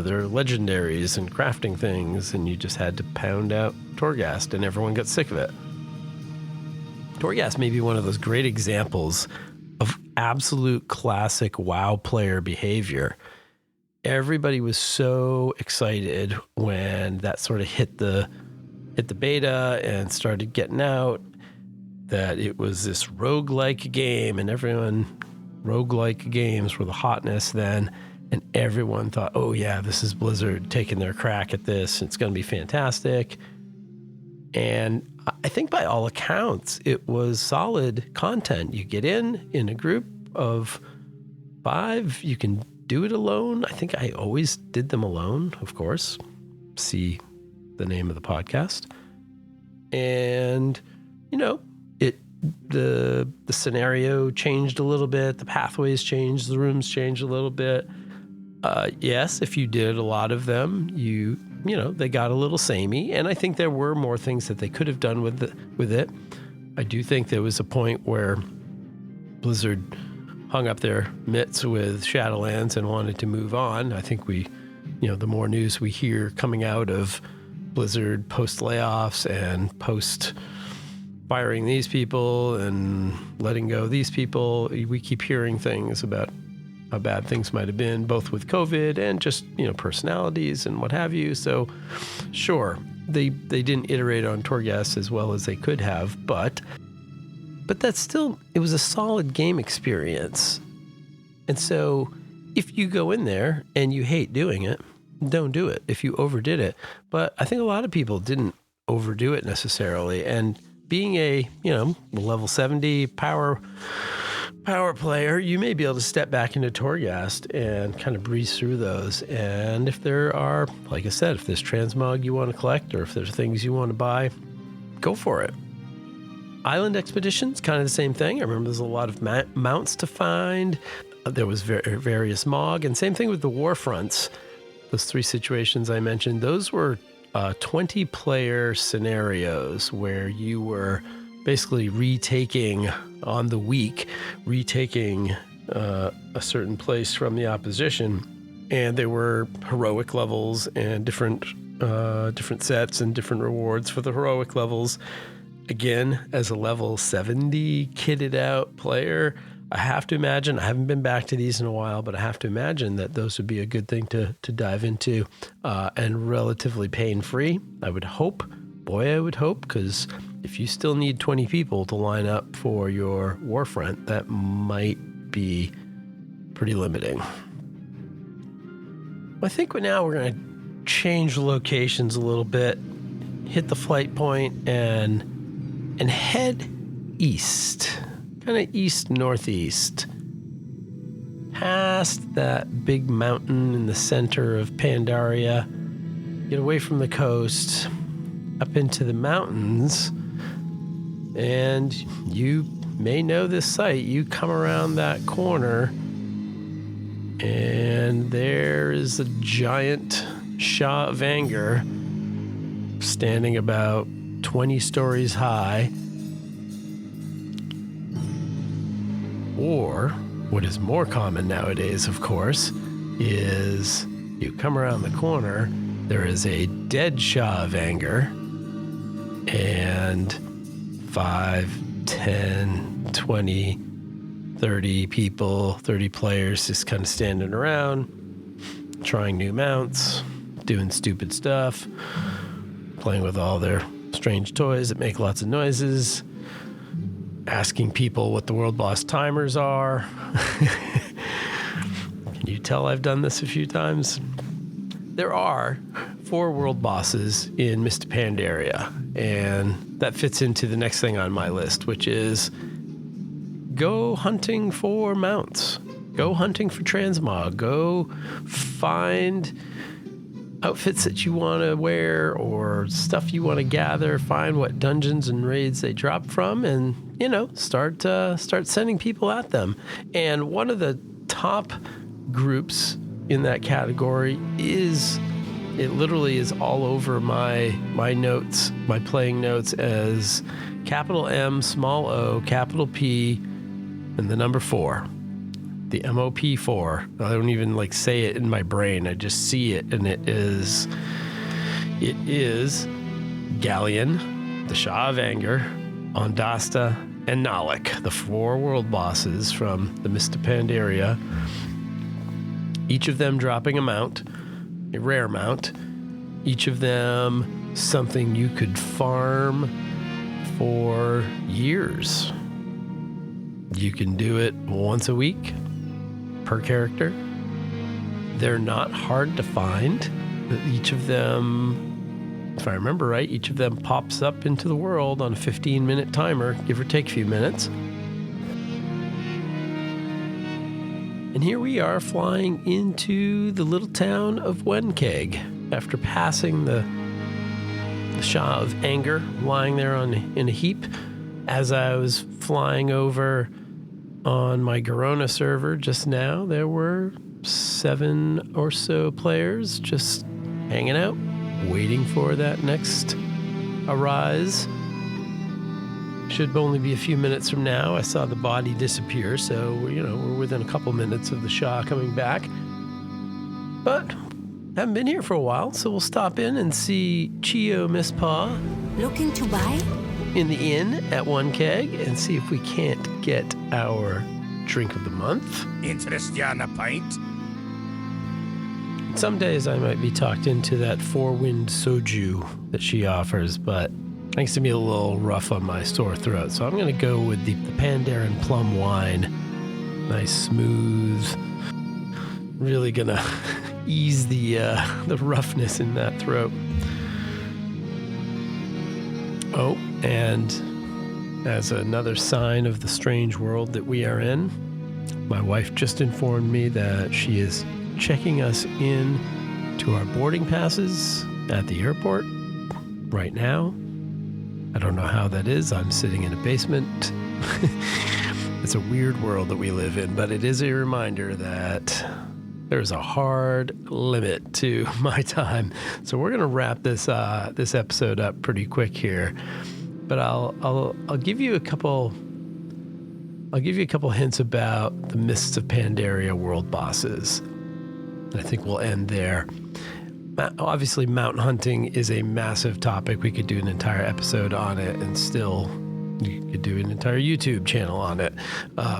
their legendaries and crafting things. And you just had to pound out Torghast and everyone got sick of it. Torghast may be one of those great examples of absolute classic WoW player behavior. Everybody was so excited when that sort of hit the beta and started getting out that it was this roguelike game, and roguelike games were the hotness then, and everyone thought, oh yeah, this is Blizzard taking their crack at this. It's going to be fantastic. And I think by all accounts, it was solid content. You get in a group of 5, you can do it alone. I think I always did them alone, of course. See the name of the podcast. And, the scenario changed a little bit. The pathways changed. The rooms changed a little bit. Yes, if you did a lot of them, they got a little samey. And I think there were more things that they could have done with it. I do think there was a point where Blizzard hung up their mitts with Shadowlands and wanted to move on. I think the more news we hear coming out of Blizzard post layoffs and post firing these people and letting go of these people, we keep hearing things about how bad things might have been, both with COVID and just, personalities and what have you. So sure, they didn't iterate on Torghast as well as they could have, but that's still, it was a solid game experience. And so if you go in there and you hate doing it, don't do it if you overdid it. But I think a lot of people didn't overdo it necessarily. And being a, level 70 power player, you may be able to step back into Torghast and kind of breeze through those. And if there are, like I said, if there's transmog you want to collect or if there's things you want to buy, go for it. Island Expeditions, kind of the same thing. I remember there's a lot of mounts to find. There was various Mog, and same thing with the Warfronts. Those 3 situations I mentioned, those were 20-player scenarios where you were basically retaking on the week, a certain place from the opposition, and there were heroic levels and different sets and different rewards for the heroic levels. Again, as a level 70 kitted out player, I have to imagine, I haven't been back to these in a while, but I have to imagine that those would be a good thing to dive into and relatively pain-free. I would hope, because if you still need 20 people to line up for your Warfront, that might be pretty limiting. I think now we're going to change locations a little bit, hit the flight point, and head east, kind of east-northeast, past that big mountain in the center of Pandaria, get away from the coast, up into the mountains, and you may know this site. You come around that corner, and there is a giant Shah of Anger standing about 20 stories high. Or, what is more common nowadays, of course, is you come around the corner, there is a dead Shah of Anger, and 5, 10, 20, 30 people, 30 players just kind of standing around, trying new mounts, doing stupid stuff, playing with all their strange toys that make lots of noises, asking people what the world boss timers are. Can you tell I've done this a few times? There are 4 world bosses in Mr. Pandaria, and that fits into the next thing on my list, which is go hunting for mounts. Go hunting for transmog. Go find outfits that you want to wear or stuff you want to gather. Find what dungeons and raids they drop from, and start sending people at them. And one of the top groups in that category is, it literally is all over my notes, my playing notes, as capital M, small o, capital P, and the number 4. The MOP4. I don't even say it in my brain. I just see it, and it is Galleon, the Shah of Anger, Ondasta, and Nalik, the 4 world bosses from the Mr. Pandaria. Each of them dropping a mount, a rare mount. Each of them something you could farm for years. You can do it once a week per character. They're not hard to find. Each of them, if I remember right, each of them pops up into the world on a 15-minute timer, give or take a few minutes. And here we are flying into the little town of Wenkeg after passing the Shah of Anger lying there in a heap. As I was flying over on my Garona server just now, there were 7 or so players just hanging out, waiting for that next arise. Should only be a few minutes from now. I saw the body disappear, so we're within a couple minutes of the Shah coming back. But haven't been here for a while, so we'll stop in and see Chio Miss Pa. Looking to buy? In the inn at Wenkeg, and see if we can't get our drink of the month. Interest ya in a pint? Some days I might be talked into that 4-wind soju that she offers, but thanks to me a little rough on my sore throat. So I'm going to go with the Pandaren plum wine. Nice, smooth. Really going to ease the roughness in that throat. Oh, and as another sign of the strange world that we are in, my wife just informed me that she is checking us in to our boarding passes at the airport right now. I don't know how that is. I'm sitting in a basement. It's a weird world that we live in, but it is a reminder that there's a hard limit to my time. So we're going to wrap this episode up pretty quick here. But I'll give you a couple hints about the Mists of Pandaria world bosses. And I think we'll end there. Obviously, mountain hunting is a massive topic. We could do an entire episode on it and still You could do an entire YouTube channel on it,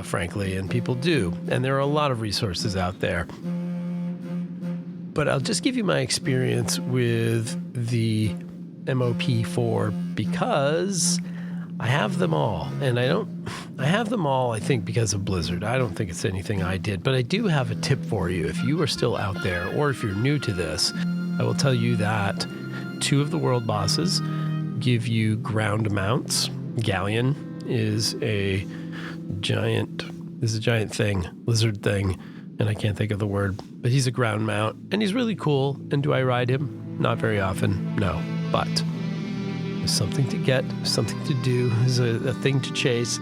frankly, and people do. And there are a lot of resources out there. But I'll just give you my experience with the MOP4 because I have them all. And I have them all, I think, because of Blizzard. I don't think it's anything I did. But I do have a tip for you. If you are still out there, or if you're new to this, I will tell you that 2 of the world bosses give you ground mounts. Galleon is a giant thing, lizard thing, and I can't think of the word, but he's a ground mount, and he's really cool. And do I ride him? Not very often, no, but there's something to get, something to do, there's a thing to chase,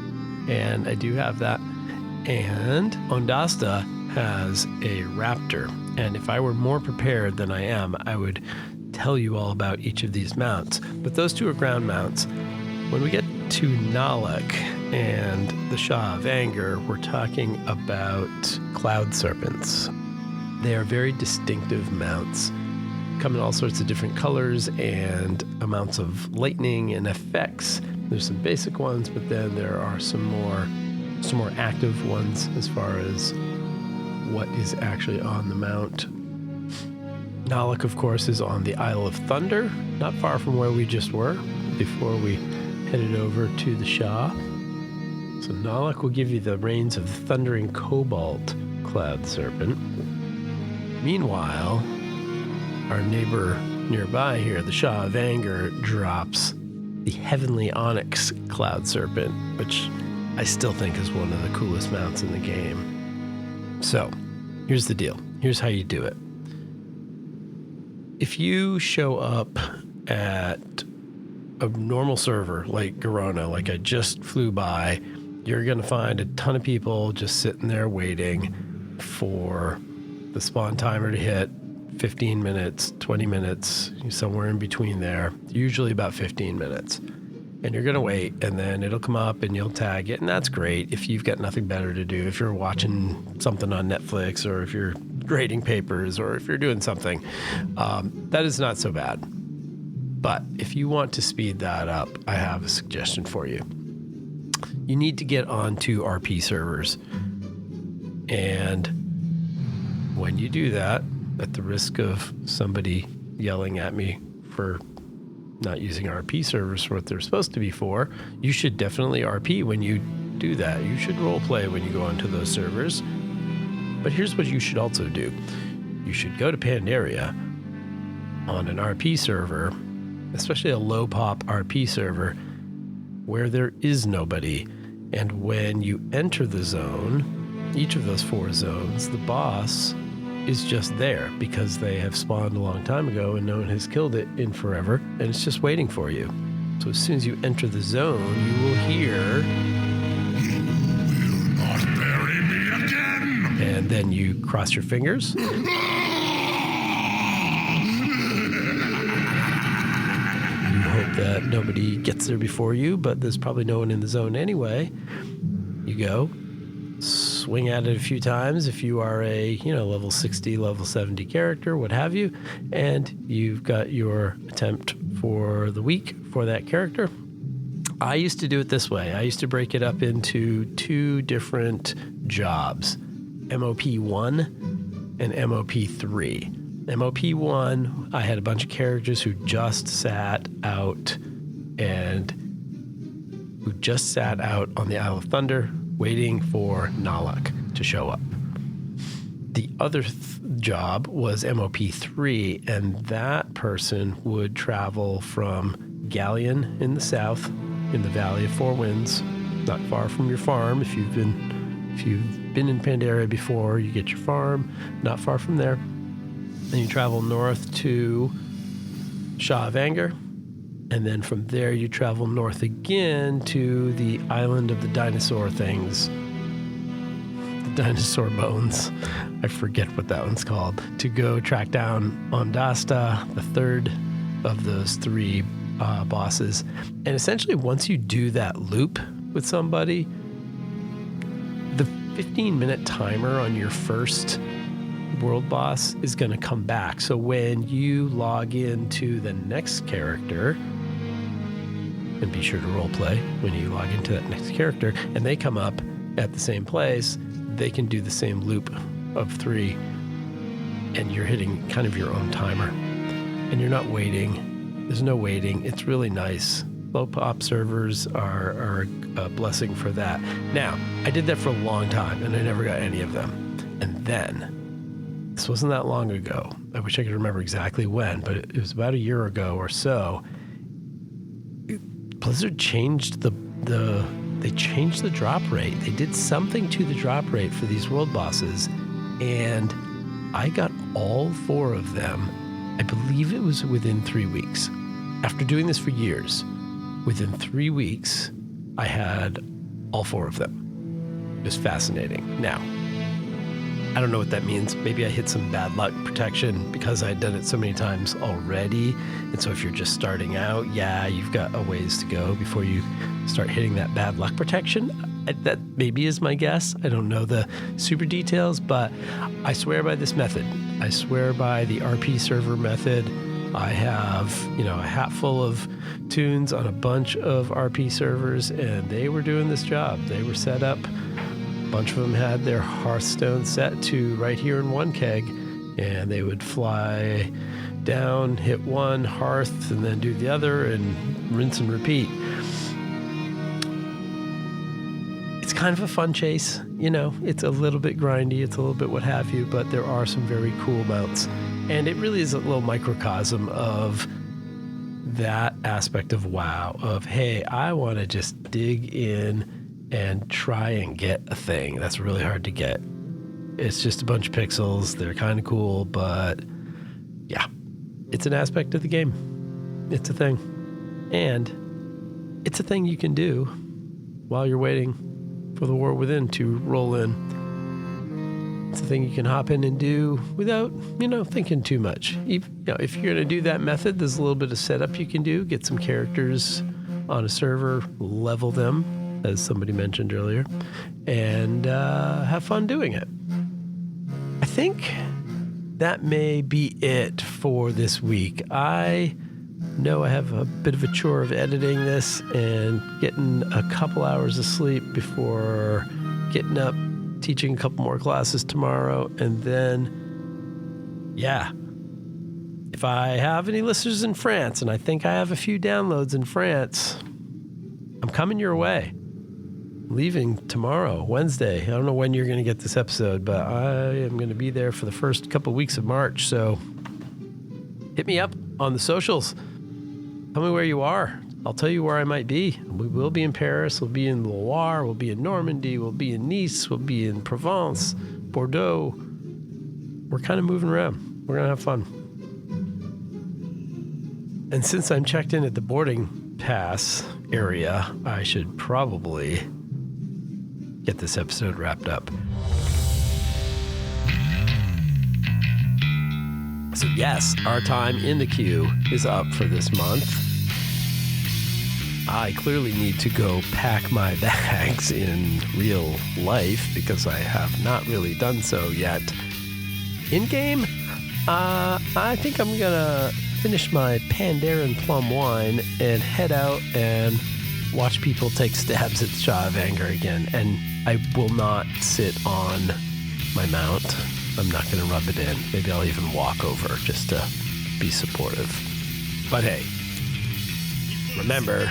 and I do have that. And Ondasta has a raptor, and if I were more prepared than I am, I would tell you all about each of these mounts. But those 2 are ground mounts. When we get to Nalak and the Shaw of Anger, we're talking about cloud serpents. They are very distinctive mounts, come in all sorts of different colors and amounts of lightning and effects. There's some basic ones, but then there are some more active ones as far as what is actually on the mount. Nalak, of course, is on the Isle of Thunder, not far from where we just were before we headed over to the Shah. So Nalak will give you the reins of the Thundering Cobalt Cloud Serpent. Meanwhile, our neighbor nearby here, the Shaw of Anger, drops the Heavenly Onyx Cloud Serpent, which I still think is one of the coolest mounts in the game. So, here's the deal. Here's how you do it. If you show up at a normal server like Garona, like I just flew by, you're going to find a ton of people just sitting there waiting for the spawn timer to hit. 15 minutes, 20 minutes, somewhere in between there, usually about 15 minutes. And you're going to wait, and then it'll come up and you'll tag it, and that's great if you've got nothing better to do. If you're watching something on Netflix, or if you're grading papers, or if you're doing something, that is not so bad. But if you want to speed that up, I have a suggestion for you. You need to get onto RP servers. And when you do that, at the risk of somebody yelling at me for not using RP servers for what they're supposed to be for, you should definitely RP when you do that. You should roleplay when you go onto those servers. But here's what you should also do. You should go to Pandaria on an RP server, especially a low pop RP server, where there is nobody. And when you enter the zone, each of those 4 zones, the boss is just there because they have spawned a long time ago and no one has killed it in forever, and it's just waiting for you. So as soon as you enter the zone, you will hear, "You will not bury me again!" and then you cross your fingers. You hope that nobody gets there before you, but there's probably no one in the zone anyway. You go, swing at it a few times if you are a, level 60, level 70 character, what have you, and you've got your attempt for the week for that character. I used to do it this way. I used to break it up into 2 different jobs, MOP1 and MOP3. MOP1, I had a bunch of characters who just sat out on the Isle of Thunder waiting for Nalak to show up. The other job was MOP3, and that person would travel from Galleon in the south, in the Valley of Four Winds, not far from your farm. If you've been in Pandaria before, you get your farm, not far from there. Then you travel north to Shaw of Anger, and then from there you travel north again to the island of the dinosaur things. The dinosaur bones. I forget what that one's called. To go track down Ondasta, the third of those 3 bosses. And essentially, once you do that loop with somebody, the 15-minute timer on your first world boss is going to come back. So when you log into the next character, and be sure to role play when you log into that next character, and they come up at the same place, they can do the same loop of 3, and you're hitting kind of your own timer. And you're not waiting. There's no waiting. It's really nice. Low pop servers are a blessing for that. Now, I did that for a long time, and I never got any of them. And then, this wasn't that long ago. I wish I could remember exactly when, but it was about a year ago or so. Blizzard changed they changed the drop rate. They did something to the drop rate for these world bosses, and I got all 4 of them. I believe it was within 3 weeks. After doing this for years, within 3 weeks, I had all 4 of them. It was fascinating. Now, I don't know what that means. Maybe I hit some bad luck protection because I had done it so many times already. And so if you're just starting out, yeah, you've got a ways to go before you start hitting that bad luck protection. That maybe is my guess. I don't know the super details, but I swear by this method. I swear by the RP server method. I have, a hat full of tunes on a bunch of RP servers, and they were doing this job. They were set up. A bunch of them had their Hearthstone set to right here in one keg, and they would fly down, hit one hearth, and then do the other, and rinse and repeat. It's kind of a fun chase, it's a little bit grindy, it's a little bit what have you, but there are some very cool mounts. And it really is a little microcosm of that aspect of WoW, of, hey, I want to just dig in and try and get a thing that's really hard to get. It's just a bunch of pixels. They're kind of cool, but yeah, it's an aspect of the game. It's a thing. And it's a thing you can do while you're waiting for the War Within to roll in. It's a thing you can hop in and do without, thinking too much. If you're going to do that method, there's a little bit of setup you can do. Get some characters on a server, level them, as somebody mentioned earlier, and have fun doing it. I think that may be it for this week. I know I have a bit of a chore of editing this and getting a couple hours of sleep before getting up, teaching a couple more classes tomorrow, and then, yeah. If I have any listeners in France, and I think I have a few downloads in France, I'm coming your way. Leaving tomorrow, Wednesday. I don't know when you're going to get this episode, but I am going to be there for the first couple weeks of March. So hit me up on the socials. Tell me where you are. I'll tell you where I might be. We will be in Paris. We'll be in Loire. We'll be in Normandy. We'll be in Nice. We'll be in Provence, Bordeaux. We're kind of moving around. We're going to have fun. And since I'm checked in at the boarding pass area, I should probably get this episode wrapped up. So yes, our time in the queue is up for this month. I clearly need to go pack my bags in real life because I have not really done so yet. In game, I think I'm gonna finish my Pandaren plum wine and head out and watch people take stabs at Shaw of Anger again. And I will not sit on my mount. I'm not going to rub it in. Maybe I'll even walk over just to be supportive. But hey, remember,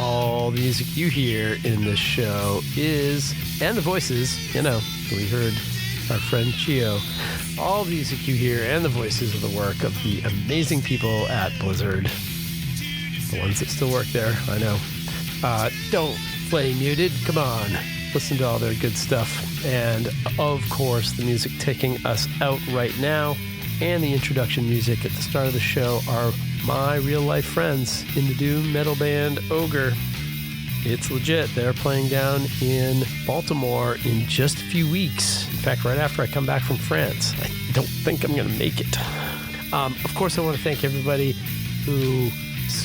all the music you hear in this show is, and the voices, we heard our friend Chio, all the music you hear and the voices of the work of the amazing people at Blizzard. The ones that still work there, I know. Don't play muted. Come on. Listen to all their good stuff. And, of course, the music taking us out right now and the introduction music at the start of the show are my real-life friends in the doom metal band Ogre. It's legit. They're playing down in Baltimore in just a few weeks. In fact, right after I come back from France. I don't think I'm going to make it. Of course, I want to thank everybody who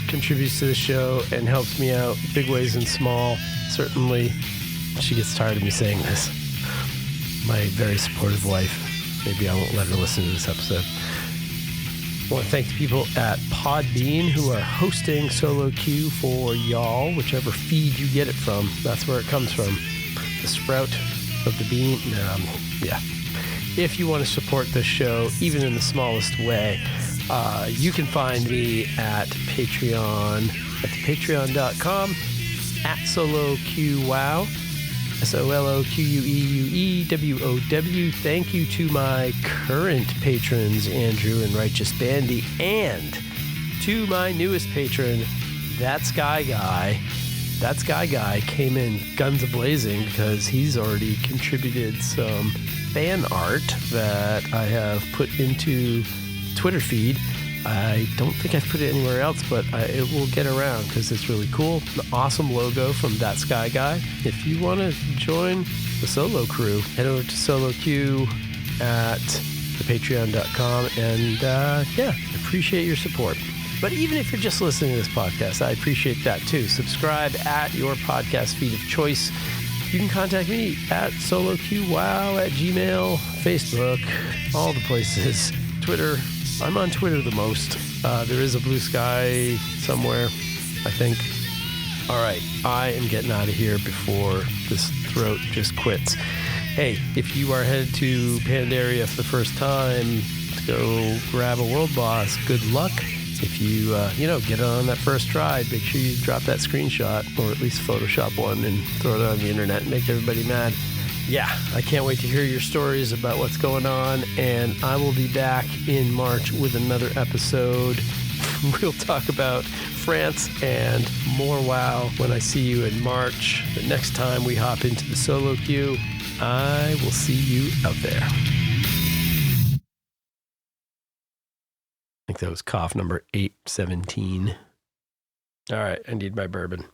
contributes to the show and helps me out big ways and small. Certainly, she gets tired of me saying this. My very supportive wife. Maybe I won't let her listen to this episode. I want to thank the people at Podbean who are hosting Solo Q for y'all, whichever feed you get it from. That's where it comes from. The sprout of the bean. Yeah. If you want to support this show, even in the smallest way, you can find me at Patreon, at patreon.com, at SoloQWow, SoloQueueWow. Thank you to my current patrons, Andrew and Righteous Bandy, and to my newest patron, That Sky Guy. That Sky Guy came in guns a-blazing because he's already contributed some fan art that I have put into Twitter feed. I don't think I've put it anywhere else, but it will get around because it's really cool. The awesome logo from That Sky Guy. If you want to join the Solo crew, head over to SoloQ at thepatreon.com and yeah, appreciate your support. But even if you're just listening to this podcast, I appreciate that too. Subscribe at your podcast feed of choice. You can contact me at SoloQWow at Gmail, Facebook, all the places. Twitter. I'm on Twitter the most. There is a Blue Sky somewhere, I think. All right, I am getting out of here before this throat just quits. Hey, if you are headed to Pandaria for the first time to go grab a world boss, good luck. If you, get it on that first try, make sure you drop that screenshot or at least Photoshop one and throw it on the internet and make everybody mad. Yeah, I can't wait to hear your stories about what's going on, and I will be back in March with another episode. We'll talk about France and more WoW when I see you in March. The next time we hop into the Solo Queue, I will see you out there. I think that was cough number 817. All right, I need my bourbon.